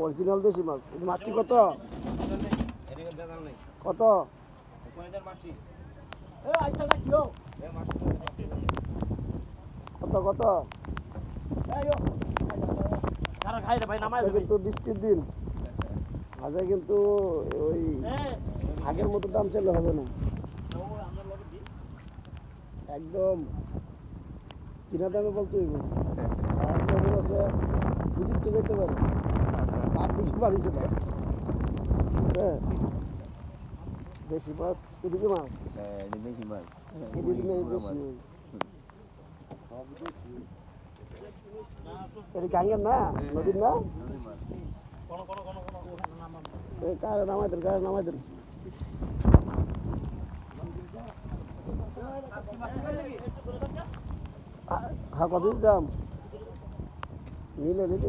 Original দেশি মাছ। মাছটি কত? কত? কত কত? কিন্তু বৃষ্টির দিন আজকে কিন্তু ওই আগের মতো দাম চাইলে হবে না, একদম কিনা দামে বলতে হইব। আর আজকে মনে আছে বুঝিত তো যেতে পারে, পাবলিক বাড়িছে না, বুঝছে? দেশি মাছ, এদিকে মাছ, এদিকে নেই দেশি। এটা গাঙ্গের না, নদীর না? কারে নামাই দেন, কারে নামাই দেন। হ্যাঁ, কত দাম নিলে নিতে